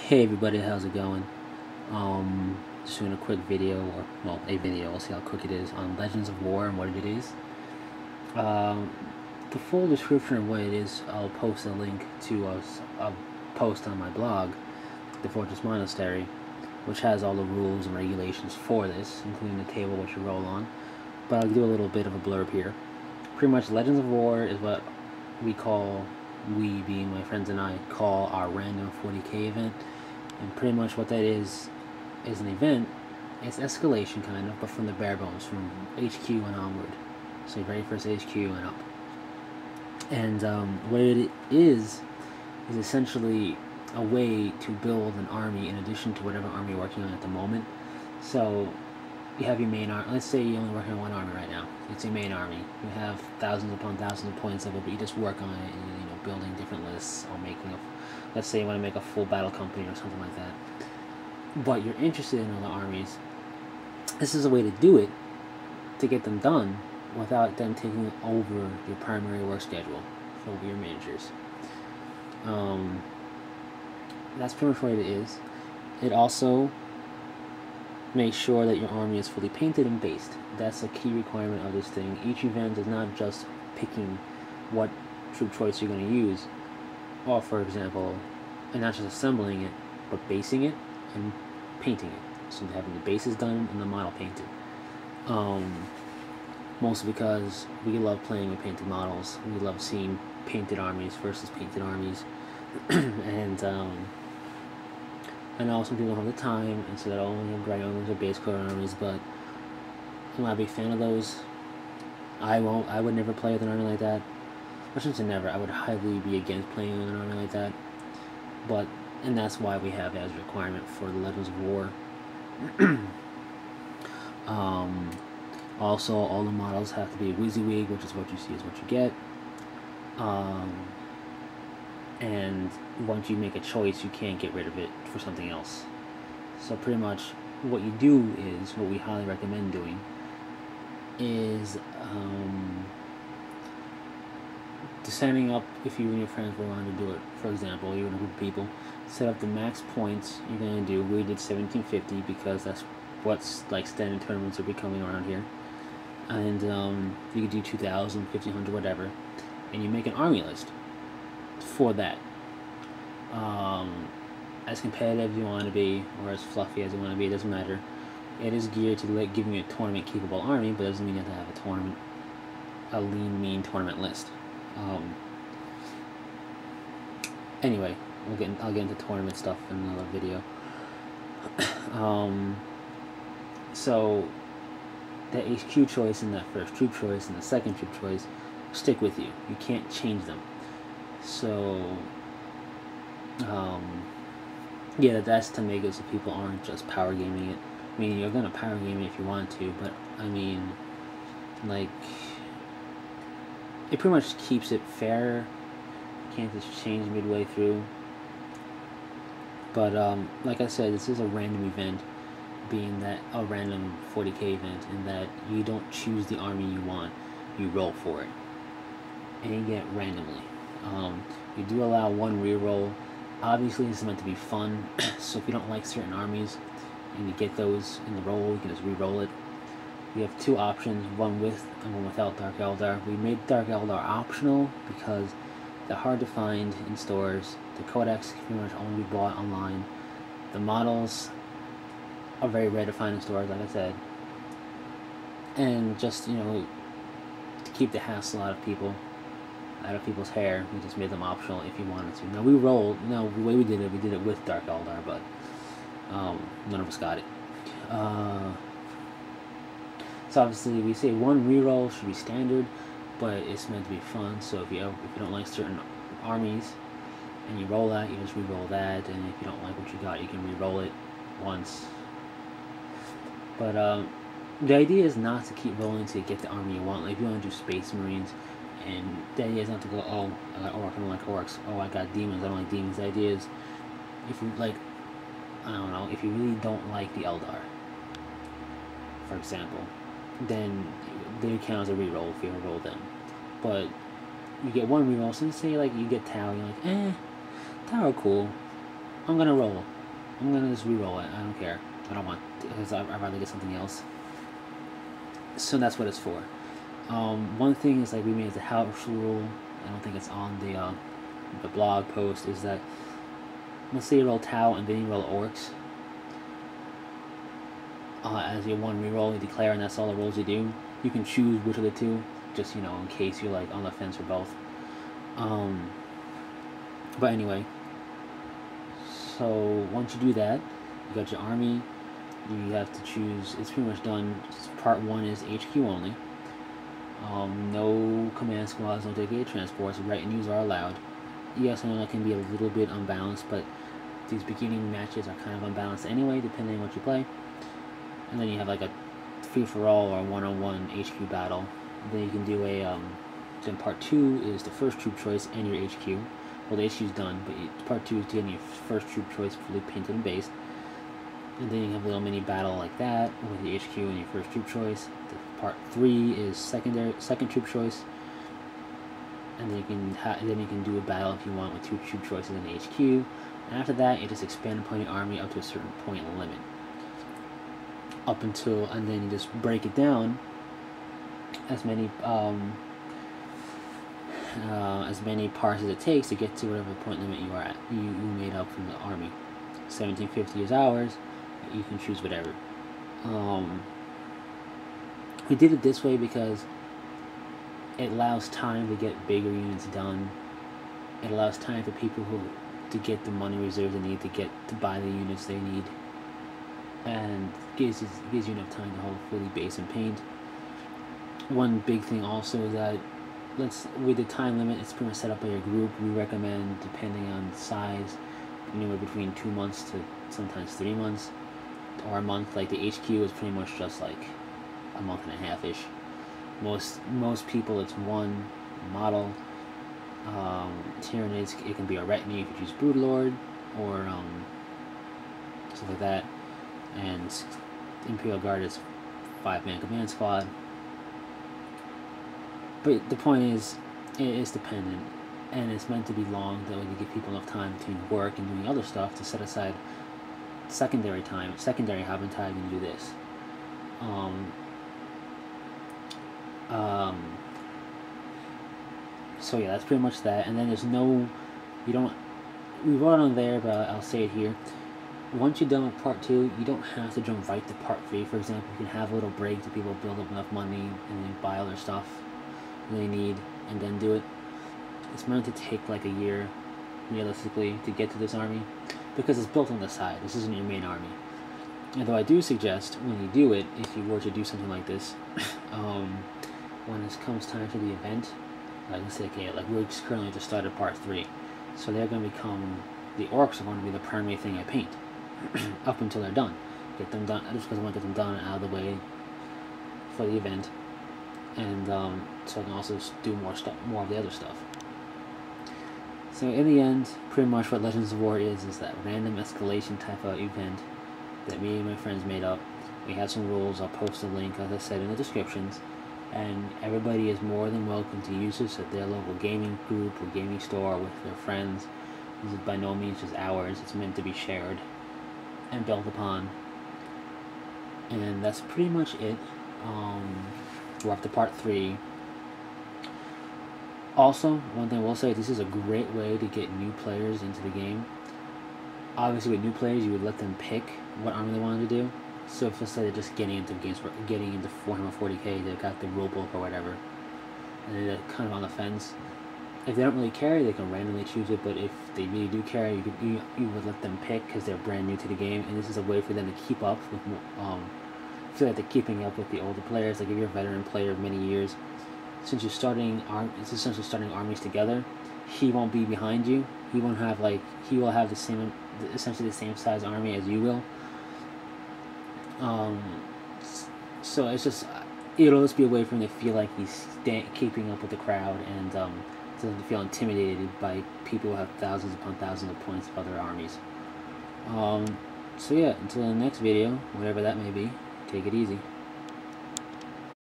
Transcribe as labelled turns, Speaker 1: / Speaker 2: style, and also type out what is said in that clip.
Speaker 1: Hey everybody, how's it going? Just doing a quick video, or well, a video. We'll see how quick it is on Legends of War and what it is. Um, the full description of what it is, I'll post a link to a post on my blog, The Fortress Monastery, which has all the rules and regulations for this, including the table which you roll on. But I'll do a little bit of a blurb here. Pretty much, Legends of War is what we being my friends and I, call our random 40k event. And pretty much what that is an event. It's escalation kind of, but from the bare bones, from HQ and onward. So your very first HQ and up. And what it is essentially a way to build an army in addition to whatever army you're working on at the moment. So you have your main army. Let's say you're only working on one army right now. It's your main army. You have thousands upon thousands of points of it, but you just work on it and building different lists or making let's say you want to make a full battle company or something like that. But you're interested in other armies. This is a way to do it, to get them done without them taking over your primary work schedule for your managers. That's pretty much what it is. It also makes sure that your army is fully painted and based. That's a key requirement of this thing. Each event is not just picking what troop choice you're going to use, or for example, and not just assembling it, but basing it and painting it. So having the bases done and the model painted. Mostly because we love playing with painted models. We love seeing painted armies versus painted armies. And I know some people don't have the time, and so they'll only have gray armies or base color armies, but I'm not a big fan of those. I would never play with an army like that. I shouldn't say never. I would highly be against playing with an army like that. And that's why we have it as a requirement for the Legends of War. Also, all the models have to be WYSIWYG, which is what you see is what you get. And once you make a choice, you can't get rid of it for something else. So pretty much what you do is, what we highly recommend doing, is setting up, if you and your friends were wanting to do it, for example, you're in a group of people, set up the max points you're going to do. We did 1750 because that's what's like standard tournaments are becoming around here. And you could do 2000, 1500, whatever. And you make an army list for that. As competitive as you want to be, or as fluffy as you want to be, it doesn't matter. It is geared to giving you a tournament capable army, but it doesn't mean you have to have a lean, mean tournament list. Anyway, I'll get into tournament stuff in another video. So that HQ choice and that first troop choice and the second troop choice stick with you. You can't change them. So yeah, that's to make it so people aren't just power gaming it. I mean, you're gonna power game it if you want to, but I mean, like, it pretty much keeps it fair. You can't just change midway through. But like I said, this is a random event, being that a random 40k event, in that you don't choose the army you want, you roll for it, and you get it randomly. You do allow one reroll. Obviously, this is meant to be fun, so if you don't like certain armies and you get those in the roll, you can just re-roll it. We have two options, one with and one without Dark Eldar. We made Dark Eldar optional because they're hard to find in stores. The codex can pretty much only be bought online. The models are very rare to find in stores, like I said. And just, to keep the hassle out of people's hair, we just made them optional if you wanted to. Now the way we did it with Dark Eldar, but none of us got it. So obviously we say one reroll should be standard, but it's meant to be fun. So if you don't like certain armies and you roll that, you just re-roll that, and if you don't like what you got, you can re-roll it once. But the idea is not to keep rolling to get the army you want. Like if you want to do Space Marines, and the idea is not to go, oh, I got Orc, I don't like Orcs. Oh, I got Demons, I don't like Demons. The idea is, if you like, I don't know, if you really don't like the Eldar, for example, then they count as a reroll if you ever roll them. But you get one reroll, so say like you get Tau, you're like, Tau are cool, I'm gonna roll. I'm gonna just re-roll it. I don't care. I don't want, because I'd rather get something else. So that's what it's for. One thing is like we made the house rule. I don't think it's on the blog post. Is that let's say you roll Tau and then you roll Orcs. As your one reroll, you declare, and that's all the rolls you do. You can choose which of the two, just in case you're like on the fence for both. But anyway, so once you do that, you got your army. You have to choose. It's pretty much done. Part 1 is HQ only. No command squads, no dedicated transports. Retinues are allowed. Yes, I know that can be a little bit unbalanced, but these beginning matches are kind of unbalanced anyway, depending on what you play. And then you have like a free-for-all or one-on-one HQ battle. Then you can do a, then part 2 is the first troop choice and your HQ. Well, the HQ's done, but part 2 is getting your first troop choice fully painted and based. And then you have a little mini battle like that with the HQ and your first troop choice. The part 3 is second troop choice. And then you can do a battle if you want with 2 troop choices in the HQ. And after that, you just expand upon your army up to a certain point limit. And then you just break it down as many parts as it takes to get to whatever point limit you are at. You made up from the army. 1750 is ours. You can choose whatever. We did it this way because it allows time to get bigger units done. It allows time for people to get the money reserves they need to buy the units they need, and gives you enough time to hold fully base and paint. One big thing also is that with the time limit, it's pretty much set up by your group. We recommend, depending on size, anywhere between 2 months to sometimes 3 months or a month. Like the HQ is pretty much just like a month and a half ish. Most people it's one model. Tyranids, it can be a retinue if you choose Broodlord or stuff like that. And Imperial Guard is 5-man command squad. But the point is, it is dependent, and it's meant to be long, that way to give people enough time between work and doing other stuff to set aside secondary habitat and do this. So yeah, that's pretty much that. And then there's no, we wrote on there, but I'll say it here. Once you're done with part 2, you don't have to jump right to part 3. For example, you can have a little break to people build up enough money and then buy other stuff they need and then do it. It's meant to take like a year, realistically, to get to this army, because it's built on the side. This isn't your main army. Although I do suggest, when you do it, if you were to do something like this, when it comes time for the event, like let's say, okay, like we're just currently just started part 3, so they're going to become, the orcs are going to be the primary thing I paint up until they're done. Get them done, just because I want to get them done and out of the way for the event, and so I can also do more of the other stuff. So in the end, pretty much what Legends of War is that random escalation type of event that me and my friends made up. We have some rules. I'll post a link, as I said, in the descriptions, and everybody is more than welcome to use this at their local gaming group or gaming store with their friends. This is by no means just ours. It's meant to be shared and built upon. And that's pretty much it. We're up to part 3. Also, one thing I will say, this is a great way to get new players into the game. Obviously, with new players, you would let them pick what army they wanted to do. So if let's say they're just getting into games, getting into 440k, they've got the rulebook or whatever, and they're kind of on the fence. If they don't really care, they can randomly choose it. But if they really do care, you would let them pick because they're brand new to the game, and this is a way for them to keep up with. Feel like they're keeping up with the older players. Like if you're a veteran player of many years, since you're it's essentially starting armies together. He won't be behind you. He won't have he will have essentially the same size army as you will. So it's just, it'll just be a way for him to feel like he's keeping up with the crowd, and doesn't feel intimidated by people who have thousands upon thousands of points of other armies. So yeah, until the next video, whatever that may be, take it easy.